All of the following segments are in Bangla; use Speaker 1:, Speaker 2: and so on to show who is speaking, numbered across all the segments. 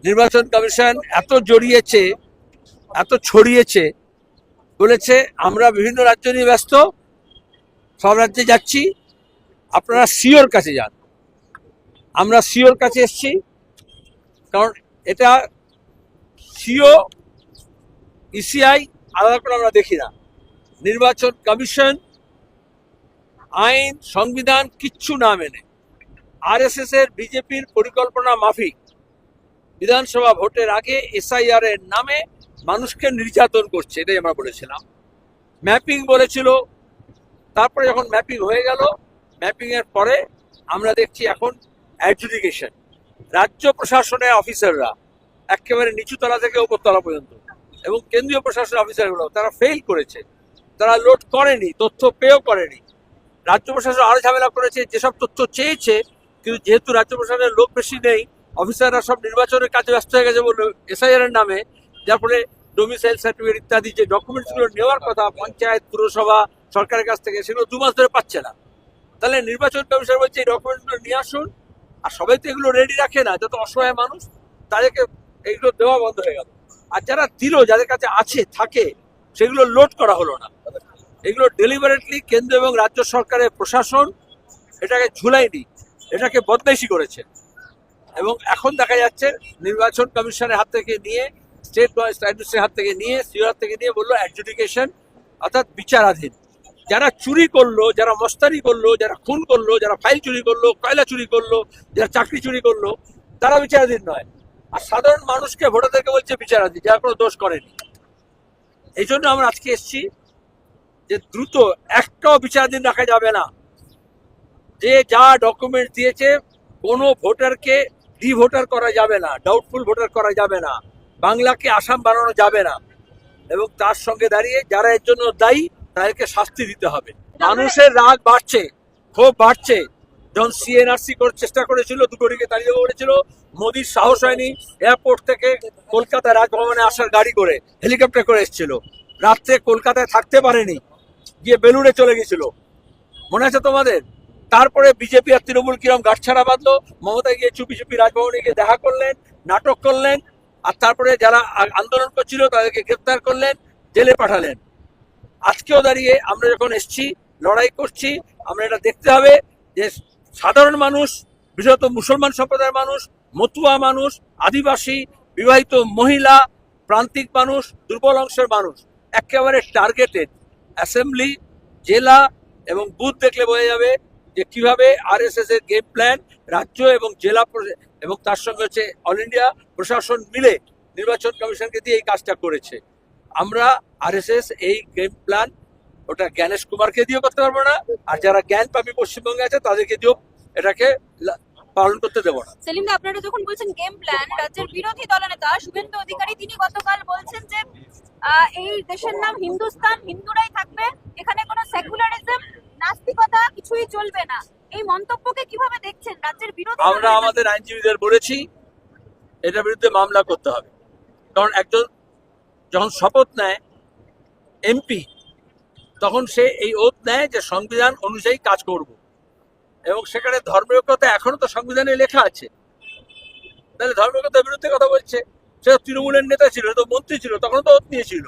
Speaker 1: নির্বাচন কমিশন এত জড়িয়েছে, এত ছড়িয়েছে, বলেছে আমরা বিভিন্ন রাজ্য নিয়ে ব্যস্ত, সব রাজ্যে যাচ্ছি, আপনারা সিওর কাছে যান। আমরা সিওর কাছে এসছি, কারণ এটা সিও ইসিআই আলাদা করে আমরা দেখি না। নির্বাচন কমিশন আইন সংবিধান কিচ্ছু না মেনে আরএসএস এর বিজেপির পরিকল্পনা মাফিক বিধানসভা ভোটের আগে এসআইআর এর নামে মানুষকে নির্যাতন করছে, এটাই আমরা বলেছিলাম। ম্যাপিং বলেছিল, তারপরে যখন ম্যাপিং হয়ে গেল, ম্যাপিং এর পরে আমরা দেখছি এখন অ্যাডজুডিকেশন। রাজ্য প্রশাসনের অফিসাররা একেবারে নিচুতলা থেকে উপরতলা পর্যন্ত এবং কেন্দ্রীয় প্রশাসনের অফিসারগুলো তারা ফেল করেছে, তারা লোড করেনি, তথ্য পেয়েও করেনি। রাজ্য প্রশাসন আরো ঝামেলা করেছে, যেসব তথ্য চেয়েছে, কিন্তু যেহেতু রাজ্য প্রশাসনের লোক বেশি নেই, অফিসাররা সব নির্বাচনের কাজে ব্যস্ত হয়ে গেছে বলে এসআইআর এর নামে, যার ফলে ডোমিসাইল সার্টিফিকেট ইত্যাদি যে ডকুমেন্টসগুলো নেওয়ার কথা পঞ্চায়েত, পুরসভা, সরকারের কাছ থেকে, সেগুলো 2 মাস ধরে পাচ্ছে না। তাহলে নির্বাচন কমিশন বলছে এই ডকুমেন্টগুলো নিয়ে আসুন, আর সবাই তো এগুলো রেডি রাখে না, যত অসহায় মানুষ তাদেরকে এইগুলো দেওয়া বন্ধ হয়ে গেল। আর যারা দিল, যাদের কাছে আছে থাকে, সেগুলো লোড করা হলো না। এগুলো ডেলিভারেটলি কেন্দ্র এবং রাজ্য সরকারের প্রশাসন এটাকে ঝুলাইনি, এটাকে বদমাইশি করেছে। এবং এখন দেখা যাচ্ছে নির্বাচন কমিশনের হাত থেকে নিয়ে, স্টেট অ্যাডমিনিস্ট্রেশনের হাত থেকে নিয়ে, সিওর হাত থেকে নিয়ে বললো অ্যাডজুডিকেশন, অর্থাৎ বিচারাধীন। যারা চুরি করলো, যারা মস্তানি করলো, যারা খুন করলো, যারা ফাইল চুরি করলো, কয়লা চুরি করলো, যারা চাকরি চুরি করলো, তারা বিচারাধীন নয়। আর সাধারণ মানুষকে, ভোটারদেরকে বলছে বিচারাধীন, যারা কোনো দোষ করেনি। এই জন্য আমরা আজকে এসেছি যে দ্রুত একটাও বিচারাধীন রাখা যাবে না। যে যা ডকুমেন্ট দিয়েছে, কোনো ভোটারকে ভোটার করা যাবে না, ডাউটফুল ভোটার করা যাবে না, বাংলাকে আসাম বানানো যাবে না। এবং তার সঙ্গে দাঁড়িয়ে যারা এর জন্য দায়ী, তাদেরকে শাস্তি দিতে হবে। মানুষের রাগ বাড়ছে, ক্ষোভ বাড়ছে। যখন সিএনআরসি করার চেষ্টা করেছিল, 2 কোটিকে তাড়িয়ে দেবো বলেছিল, মোদির সাহস হয়নি এয়ারপোর্ট থেকে কলকাতা রাজভবনে আসার গাড়ি করে, হেলিকপ্টার করে এসেছিল। রাত্রে কলকাতায় থাকতে পারেনি, গিয়ে বেলুড়ে চলে গেছিল, মনে আছে তোমাদের? তারপরে বিজেপি আর তৃণমূল কিরম গাঁটছাড়া বাঁধলো, মমতা গিয়ে চুপি চুপি রাজভবনে গিয়ে দেখা করলেন, নাটক করলেন, আর তারপরে যারা আন্দোলন করছিল তাদেরকে গ্রেপ্তার করলেন, জেলে পাঠালেন। আজকেও দাঁড়িয়ে আমরা যখন এসছি, লড়াই করছি, আমরা এটা দেখতে হবে যে সাধারণ মানুষ, বিশেষত মুসলমান সম্প্রদায়ের মানুষ, মতুয়া মানুষ, আদিবাসী, বিবাহিত মহিলা, প্রান্তিক মানুষ, দুর্বল অংশের মানুষ একেবারে টার্গেটেড। অ্যাসেম্বলি, জেলা এবং বুথ দেখলে বোঝা যাবে যে কিভাবে আরএসএস এর গেম প্ল্যান রাজ্য এবং জেলা এবং তার সঙ্গে হচ্ছে অল ইন্ডিয়া প্রশাসন মিলে নির্বাচন কমিশনকে দিয়ে এই কাজটা করেছে। আমরা আরএসএস এই গেম প্ল্যান ওটা জ্ঞানেশ কুমারকে দিয়েও করতে পারবো না, আর যারা জ্ঞান পাবি পশ্চিমবঙ্গে আছে তাদেরকে দিয়েও এটাকে পালন করতে দেবো না।
Speaker 2: সেলিম দা, আপনারা যখন বলছেন গেম প্ল্যান, রাজ্যের বিরোধী দলনেতা শুভেন্দু অধিকারী তিনি গতকাল বলছেন যে এই দেশের নাম হিন্দুস্তান, হিন্দুরাই থাকবে, এখানে কোনো সেকুলারিজম, নাস্তিকতা কিছুই চলবে না। এই মন্তব্যকে কিভাবে দেখছেন রাজ্যের বিরোধী?
Speaker 1: আমরা আমাদের আইনজীবীদের বলেছি এটার বিরুদ্ধে মামলা করতে হবে, কারণ একজন যখন শপথ নেয় এমপি, তখন সে এই ওথ নেয় যে সংবিধান অনুযায়ী কাজ করব, এবং সেখানে ধর্মনিরপেক্ষতা এখনো তো সংবিধানে লেখা আছে। তাহলে ধর্মনিরপেক্ষতার বিরুদ্ধে কথা বলছে। সে তৃণমূলের নেতা ছিল, তো মন্ত্রী ছিল, তখন তো ওথ নিয়েছিল,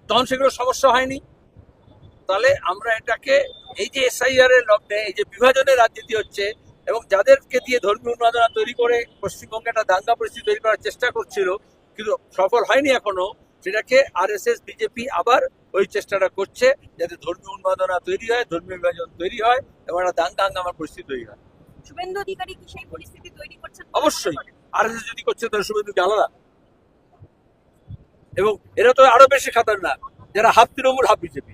Speaker 1: তখন সেগুলো সমস্যা হয়নি। তাহলে আমরা এটাকে, এই যে এসআইআর এর লগ্নে এই যে বিভাজনের রাজনীতি হচ্ছে, এবং যাদেরকে দিয়ে ধর্মীয় উন্মাদনা তৈরি করে পশ্চিমবঙ্গে একটা দাঙ্গা পরিস্থিতি তৈরি করার চেষ্টা করছিল, কিন্তু সফল হয়নি এখনো, সেটাকে আরএসএস বিজেপি আবার ওই চেষ্টাটা করছে, যাতে ধর্মীয় উন্মাদনা তৈরি হয়, ধর্মীয় বিভাজন তৈরি হয়, এবং একটা দাঙ্গা হাঙ্গামার পরিস্থিতি তৈরি হয়।
Speaker 2: শুভেন্দু অধিকারী কি সেই পরিস্থিতি তৈরি করছেন?
Speaker 1: অবশ্যই। আরএসএস যদি করছে তাহলে শুভেন্দু আলাদা, এবং এরা তো আরো বেশি খাতারনাক, যারা হাফ তৃণমূল হাফ বিজেপি।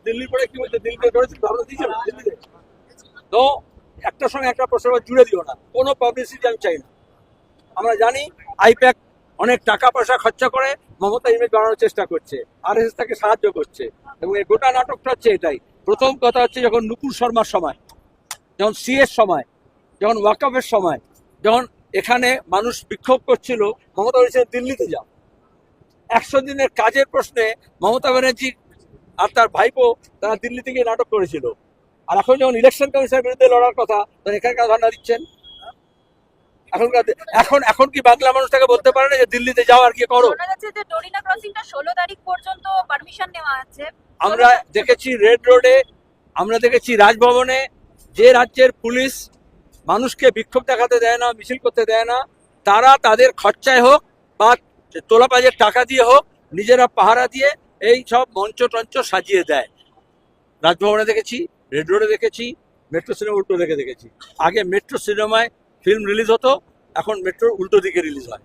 Speaker 1: দিল্লির পরে কি বলছে, দিল্লিতে করেছে ভাবনা দিয়েছিল দিল্লিতে, তো একটার সঙ্গে একটা প্রশ্ন জুড়ে দিও না, কোনো পাবলিসিটি আমি চাই না। আমরা জানি আইপ্যাক অনেক টাকা পয়সা খরচা করে মমতা ইমেজ বানানোর চেষ্টা করছে, আরএসএস তাকে সাহায্য করছে, এবং এই গোটা নাটকটা হচ্ছে এটাই। প্রথম কথা হচ্ছে যখন নুপুর শর্মার সময়, যখন সিএর সময়, যখন ওয়াকফের সময়, যখন এখানে মানুষ বিক্ষোভ করছিল, মমতা বলেছিলেন দিল্লিতে যাও। 100 দিনের কাজের প্রশ্নে মমতা ব্যানার্জি আর তার ভাইপো তারা দিল্লি থেকে নাটক করেছিল। আর এখন যখন ইলেকশন কমিশনের বিরুদ্ধে লড়ার কথা তখন এখানকার ধর্ণা দিচ্ছেন। এখন কি বাংলা মানুষ তাকে বলতে পারে না যে দিল্লিতে যাও আর কি করো?
Speaker 2: শোনা যাচ্ছে যে ডোরিনা ক্রসিংটা 16 তারিখ পর্যন্ত পারমিশন নেওয়া আছে।
Speaker 1: আমরা দেখেছি রেড রোডে, আমরা দেখেছি রাজভবনে, যে রাজ্যের পুলিশ মানুষকে বিক্ষোভ দেখাতে দেয় না, মিছিল করতে দেয় না, তারা তাদের খরচায় হোক বা তোলাবাজের টাকা দিয়ে হোক নিজেরা পাহারা দিয়ে এই সব মঞ্চ টঞ্চ সাজিয়ে দেয়। রাজভবনে দেখেছি, রেড রোডে দেখেছি, মেট্রো সিনেমা উল্টো দিকে দেখেছি। আগে মেট্রো সিনেমায় ফিল্ম রিলিজ হতো, এখন মেট্রোর উল্টো দিকে রিলিজ হয়।